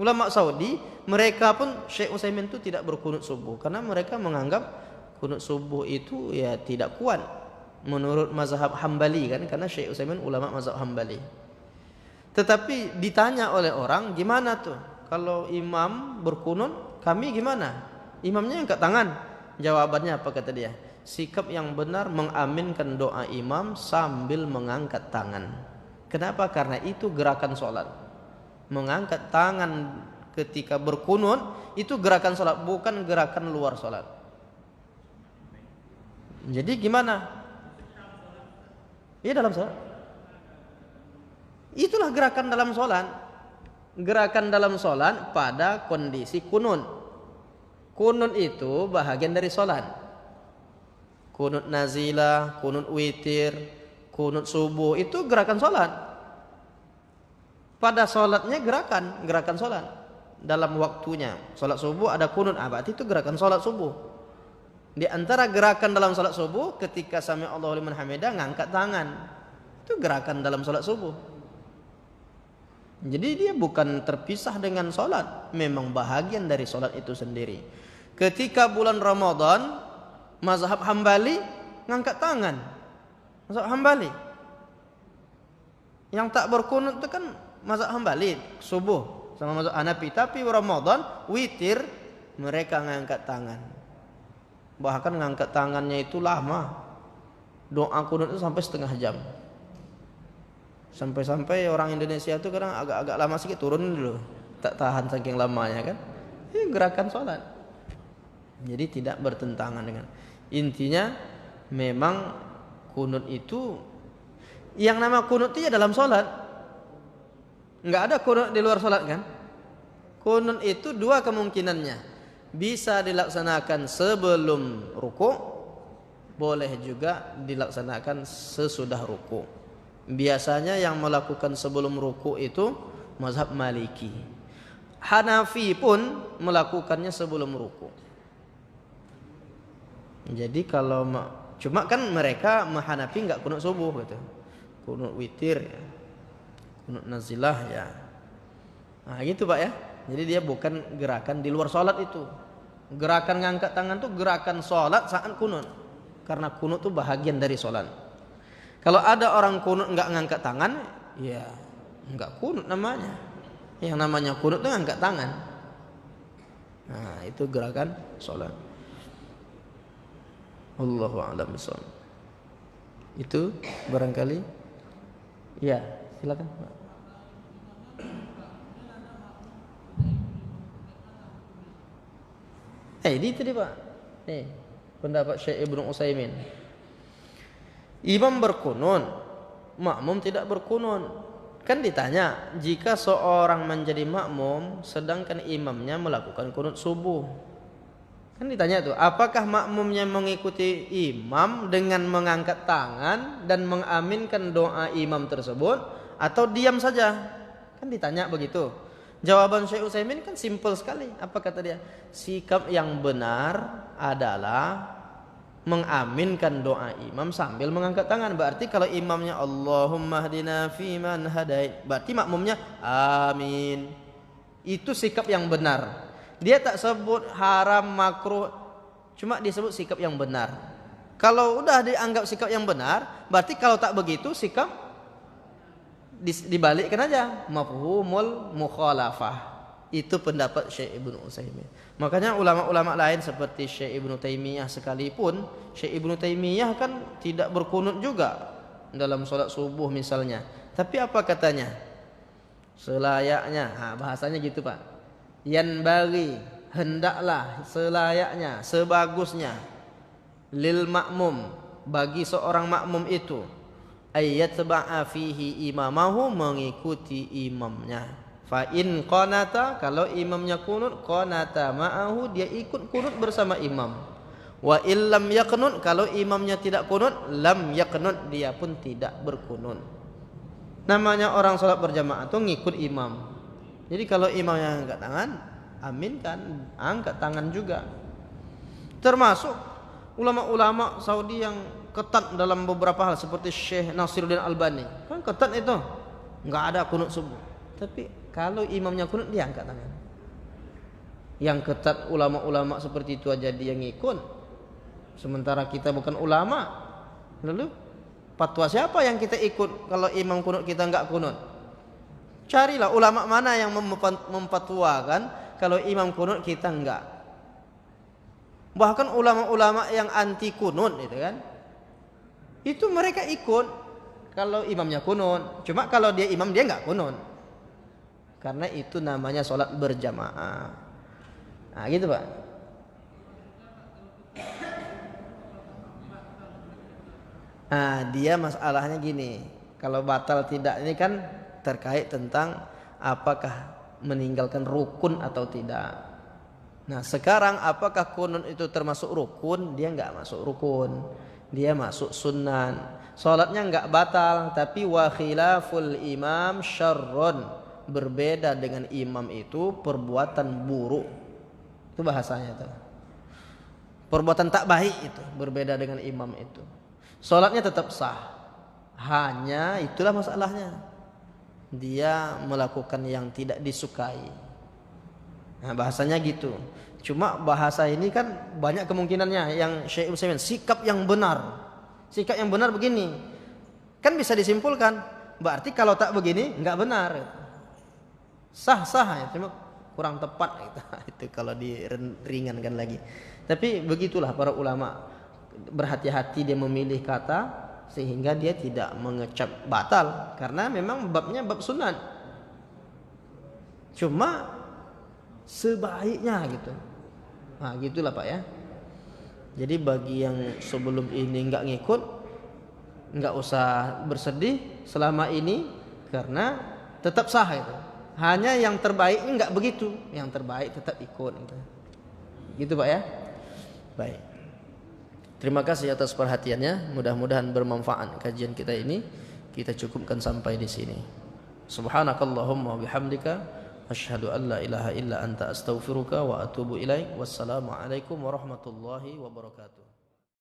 Ulama Saudi, mereka pun Syekh Utsaimin itu tidak berkunut subuh karena mereka menganggap kunut subuh itu ya tidak kuat menurut mazhab Hambali kan, karena Syekh Utsaimin ulama mazhab Hambali. Tetapi ditanya oleh orang, gimana tuh kalau imam berkunut, kami gimana? Imamnya angkat tangan. Jawabannya apa kata dia? Sikap yang benar mengaminkan doa imam sambil mengangkat tangan. Kenapa? Karena itu gerakan sholat. Mengangkat tangan ketika berkunut itu gerakan sholat, bukan gerakan luar sholat. Jadi gimana? Iya dalam sholat. Itulah gerakan dalam sholat. Gerakan dalam sholat pada kondisi kunut. Kunut itu bahagian dari sholat. Kunut nazilah, kunut witir, kunut subuh itu gerakan sholat. Pada sholatnya gerakan sholat. Dalam waktunya sholat subuh ada kunut, berarti itu gerakan sholat subuh. Di antara gerakan dalam salat subuh ketika sami Allahu liman hamidah ngangkat tangan. Itu gerakan dalam salat subuh. Jadi dia bukan terpisah dengan salat, memang bahagian dari salat itu sendiri. Ketika bulan Ramadan, mazhab Hambali ngangkat tangan. Mazhab Hambali. Yang tak berkunut itu kan mazhab Hambali subuh. sama mazhab Hanafi. Tapi Ramadan witir mereka ngangkat tangan. Bahkan ngangkat tangannya itu lama. Doa kunut itu sampai setengah jam. Sampai-sampai orang Indonesia itu kadang agak lama sedikit turun dulu. Tak tahan saking lamanya kan. Ini gerakan sholat. Jadi tidak bertentangan dengan. Intinya memang kunut itu, yang nama kunut itu ya dalam sholat. Enggak ada kunut di luar sholat kan. Kunut itu dua kemungkinannya. Bisa dilaksanakan sebelum ruku, boleh juga dilaksanakan sesudah ruku. Biasanya yang melakukan sebelum ruku itu mazhab Maliki. Hanafi pun melakukannya sebelum ruku. Jadi kalau cuma kan mereka Hanafi enggak kunut subuh gitu. Kunut witir ya. Kunut nazilah ya. Nah gitu Pak ya. Jadi dia bukan gerakan di luar sholat itu. Gerakan ngangkat tangan itu gerakan sholat saat kunut. Karena kunut itu bahagian dari sholat. Kalau ada orang kunut enggak ngangkat tangan, ya enggak kunut namanya. Yang namanya kunut itu ngangkat tangan. Nah itu gerakan sholat. Allahu a'lam bishawab. Itu barangkali. Ya, silakan. Ini tadi Pak. Pendapat Syekh Ibnu Utsaimin. Imam berkunun, makmum tidak berkunun. Kan ditanya, jika seorang menjadi makmum sedangkan imamnya melakukan kunut subuh. Kan ditanya tuh, apakah makmumnya mengikuti imam dengan mengangkat tangan dan mengaminkan doa imam tersebut atau diam saja? Kan ditanya begitu. Jawaban Syekh Utsaimin kan simpel sekali. Apa kata dia? Sikap yang benar adalah mengaminkan doa imam sambil mengangkat tangan. Berarti kalau imamnya Allahumma hdina fiman hadait, berarti makmumnya amin. Itu sikap yang benar. Dia tak sebut haram, makruh, cuma disebut sikap yang benar. Kalau udah dianggap sikap yang benar, berarti kalau tak begitu sikap dibalikkan aja, mafhumul mukhalafah. Itu pendapat Syekh Ibnu Utsaimin. Makanya ulama-ulama lain seperti Syekh Ibnu Taimiyah sekalipun, Syekh Ibnu Taimiyah kan tidak berkunut juga dalam sholat subuh misalnya. Tapi apa katanya? Selayaknya, bahasanya gitu Pak. Yanbaghi, hendaklah, selayaknya, sebagusnya lil makmum, bagi seorang makmum itu ayyatba'a fihi imamahu, mengikuti imamnya. Fa in qanata, kalau imamnya kunut, qanata ma'ahu, dia ikut kunut bersama imam. Wa illam yaqnut, kalau imamnya tidak kunut, lam yaqnut, dia pun tidak berkunut. Namanya orang salat berjamaah itu ngikut imam. Jadi kalau imamnya angkat tangan, aminkan, angkat tangan juga. Termasuk ulama-ulama Saudi yang ketat dalam beberapa hal seperti Syekh Nasiruddin Albani. Kan ketat itu. Enggak ada kunut subuh. Tapi kalau imamnya kunut, dia angkat tangan. Yang ketat ulama-ulama seperti itu aja dia ngikut. Sementara kita bukan ulama. Lalu fatwa siapa yang kita ikut kalau imam kunut kita enggak kunut? Carilah ulama mana yang memfatwakan kalau imam kunut kita enggak. Bahkan ulama-ulama yang anti kunut itu kan, itu mereka ikut kalau imamnya kunut. Cuma kalau dia imam dia enggak kunut. Karena itu namanya sholat berjamaah. Nah gitu Pak. Nah dia masalahnya gini. Kalau batal tidak ini kan terkait tentang apakah meninggalkan rukun atau tidak. Nah sekarang apakah kunut itu termasuk rukun? Dia enggak masuk rukun, dia masuk sunnah. Salatnya enggak batal, tapi wa khilaful imam syarrun, berbeda dengan imam itu perbuatan buruk. Itu bahasanya itu. Perbuatan tak baik itu berbeda dengan imam itu. Salatnya tetap sah. Hanya itulah masalahnya. Dia melakukan yang tidak disukai. Nah bahasanya gitu. Cuma bahasa ini kan banyak kemungkinannya. Yang Syekh Utsaimin, sikap yang benar. Sikap yang benar begini. Kan bisa disimpulkan, berarti kalau tak begini enggak benar. Sah-sah ya, cuma kurang tepat gitu. Itu kalau diringankan lagi. Tapi begitulah para ulama, berhati-hati dia memilih kata sehingga dia tidak mengecap batal karena memang babnya bab sunat. Cuma sebaiknya gitu. Nah, gitulah Pak ya. Jadi bagi yang sebelum ini enggak ngikut, enggak usah bersedih selama ini karena tetap sah itu. Hanya yang terbaik enggak begitu, yang terbaik tetap ikut gitu. Gitu Pak ya. Baik. Terima kasih atas perhatiannya. Mudah-mudahan bermanfaat kajian kita ini. Kita cukupkan sampai di sini. Subhanakallahumma bihamdika asyhadu an la ilaha illa anta astaghfiruka wa atubu ilaik. Wassalamu alaikum warahmatullahi wabarakatuh.